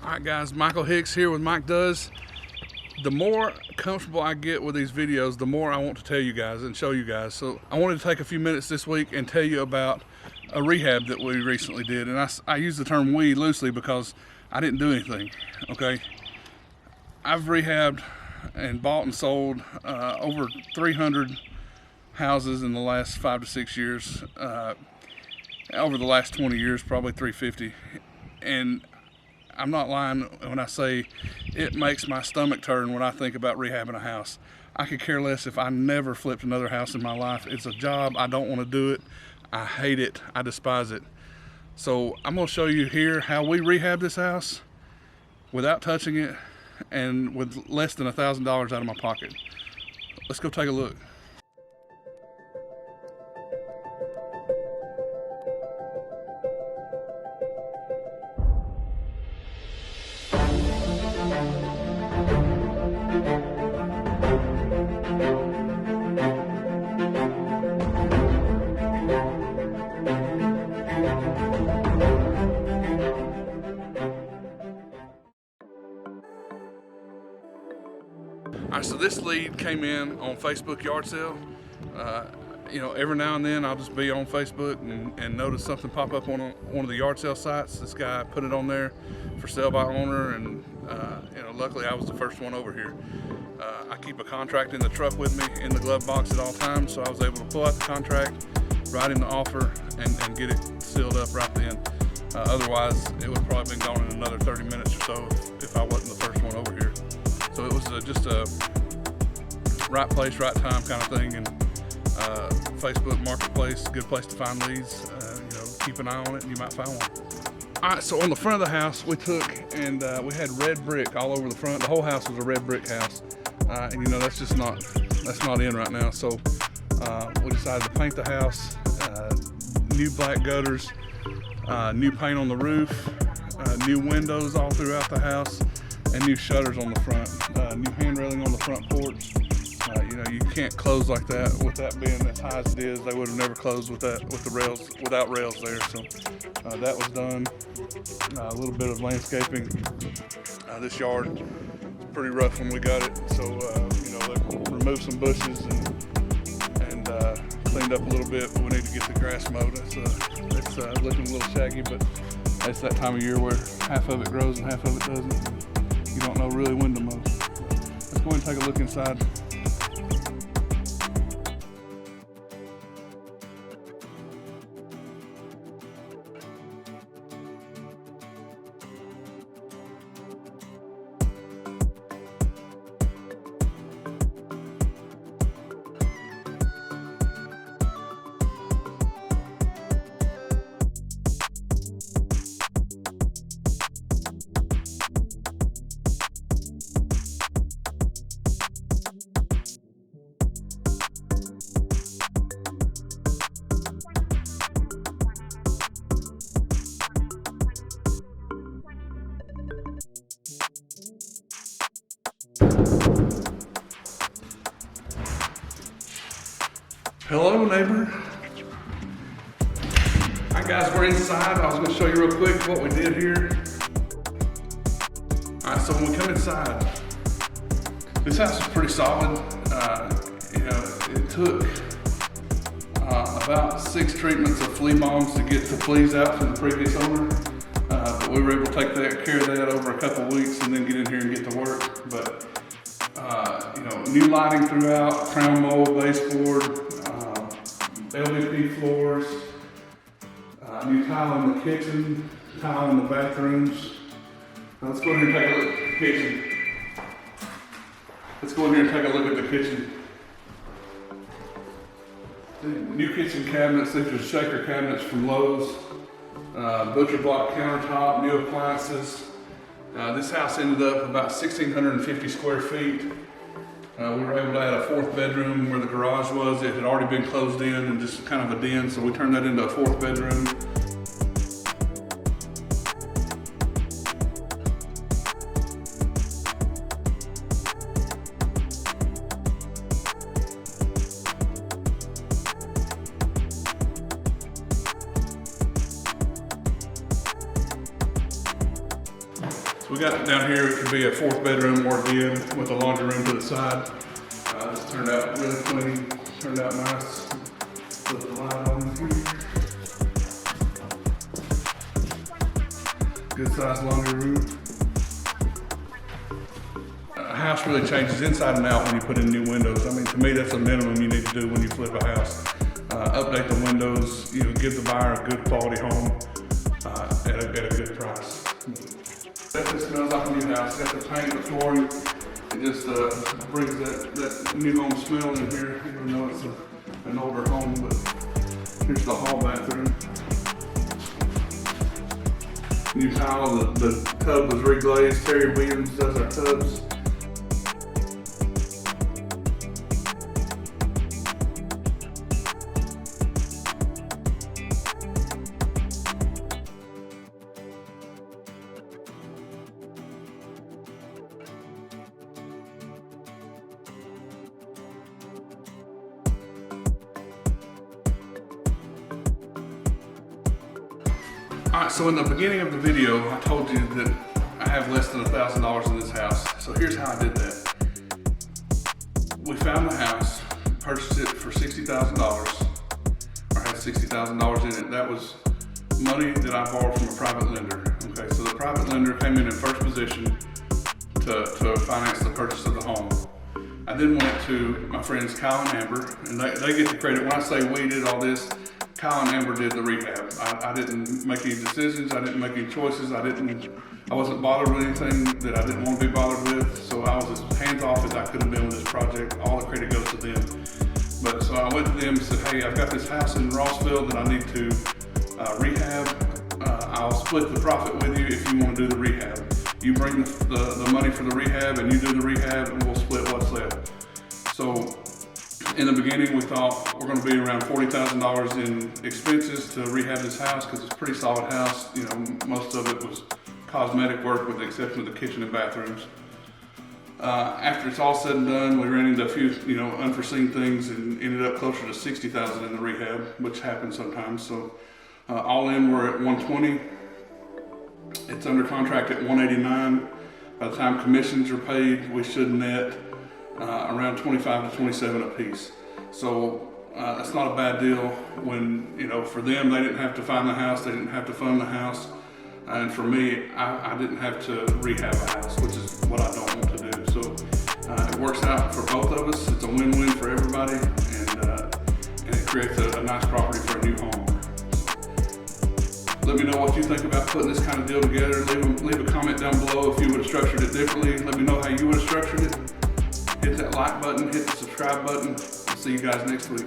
Alright guys, Michael Hicks here with Mike Does. The more comfortable I get with these videos, the more I want to tell you guys and show you guys. So I wanted to take a few minutes this week and tell you about a rehab that we recently did. And I use the term we loosely because I didn't do anything, okay? I've rehabbed and bought and sold over 300 houses in the last 5 to 6 years. Over the last 20 years, probably 350. And I'm not lying when I say it makes my stomach turn when I think about rehabbing a house. I could care less if I never flipped another house in my life. It's a job. I don't want to do it. I hate it. I despise it. So I'm going to show you here how we rehab this house without touching it and with less than $1,000 out of my pocket. Let's go take a look. All right, so this lead came in on Facebook yard sale. You know, every now and then I'll just be on Facebook and notice something pop up on one of the yard sale sites. This guy put it on there for sale by owner, and you know, luckily I was the first one over here. I keep a contract in the truck with me in the glove box at all times, so I was able to pull out the contract, write in the offer, and get it sealed up right then. Otherwise, it would have probably been gone in another 30 minutes or so if I wasn't the first one over here. So it was just a right place, right time kind of thing, and Facebook Marketplace, good place to find leads. You know, keep an eye on it and you might find one. All right, so on the front of the house, we took and we had red brick all over the front. The whole house was a red brick house, and you know that's not in right now. So we decided to paint the house, new black gutters, new paint on the roof, new windows all throughout the house, and new shutters on the front, new hand railing on the front porch. You know, you can't close like that. With that being as high as it is, they would have never closed with the rails, without rails there. So that was done. A little bit of landscaping. This yard is pretty rough when we got it, so you know, they removed some bushes and cleaned up a little bit. But we need to get the grass mowed. It's looking a little shaggy, but it's that time of year where half of it grows and half of it doesn't. You don't know really when to mow. Let's go ahead and take a look inside. Hello, neighbor. All right, guys, we're inside. I was going to show you real quick what we did here. All right, so when we come inside, this house is pretty solid. You know, it took about 6 treatments of flea bombs to get the fleas out from the previous owner. But we were able to take care of that over a couple of weeks and then get in here and get to work. But you know, new lighting throughout, crown mold, baseboard, LVP floors, new tile in the kitchen, tile in the bathrooms. Now let's go in here and take a look at the kitchen. Let's go in here and take a look at the kitchen. New kitchen cabinets. These are shaker cabinets from Lowe's. Butcher block countertop, new appliances. This house ended up about 1,650 square feet. We were able to add a 4th bedroom where the garage was. It had already been closed in and just kind of a den, so we turned that into a 4th bedroom. So we got down here, it could be a 4th bedroom or den with a laundry room to the side. This turned out really clean, turned out nice. Put the light on here. Good sized laundry room. A house really changes inside and out when you put in new windows. I mean, to me, that's a minimum you need to do when you flip a house. Update the windows, you know, give the buyer a good quality home at a good price. Definitely smells like a new house. Got the paint, the flooring. It just brings that new home smell in here, even though it's an older home. But here's the hall bathroom. New tile. The tub was reglazed. Terry Williams does our tubs. Alright, so in the beginning of the video, I told you that I have less than $1,000 in this house. So here's how I did that. We found the house, purchased it for $60,000, or had $60,000 in it. That was money that I borrowed from a private lender. Okay, so the private lender came in first position to finance the purchase of the home. I then went to my friends Kyle and Amber, and they get the credit. When I say we did all this, Kyle and Amber did the rehab. I didn't make any decisions. I didn't make any choices. I wasn't bothered with anything that I didn't want to be bothered with. So I was as hands off as I could have been with this project. All the credit goes to them. But so I went to them and said, hey, I've got this house in Rossville that I need to rehab. I'll split the profit with you if you want to do the rehab. You bring the money for the rehab and you do the rehab and we'll split what's left. So in the beginning, we thought we're going to be around $40,000 in expenses to rehab this house because it's a pretty solid house. You know, most of it was cosmetic work with the exception of the kitchen and bathrooms. After it's all said and done, we ran into a few, you know, unforeseen things and ended up closer to $60,000 in the rehab, which happens sometimes. So all in, we're at $120. It's under contract at $189. By the time commissions are paid, we should net around 25 to 27 a piece. So that's not a bad deal when, you know, for them, they didn't have to find the house, they didn't have to fund the house. And for me, I didn't have to rehab a house, which is what I don't want to do. So it works out for both of us. It's a win-win for everybody, and it creates a nice property for a new homeowner. Let me know what you think about putting this kind of deal together. Leave a comment down below if you would have structured it differently. Let me know how you would have structured it. Hit that like button, hit the subscribe button. I'll see you guys next week.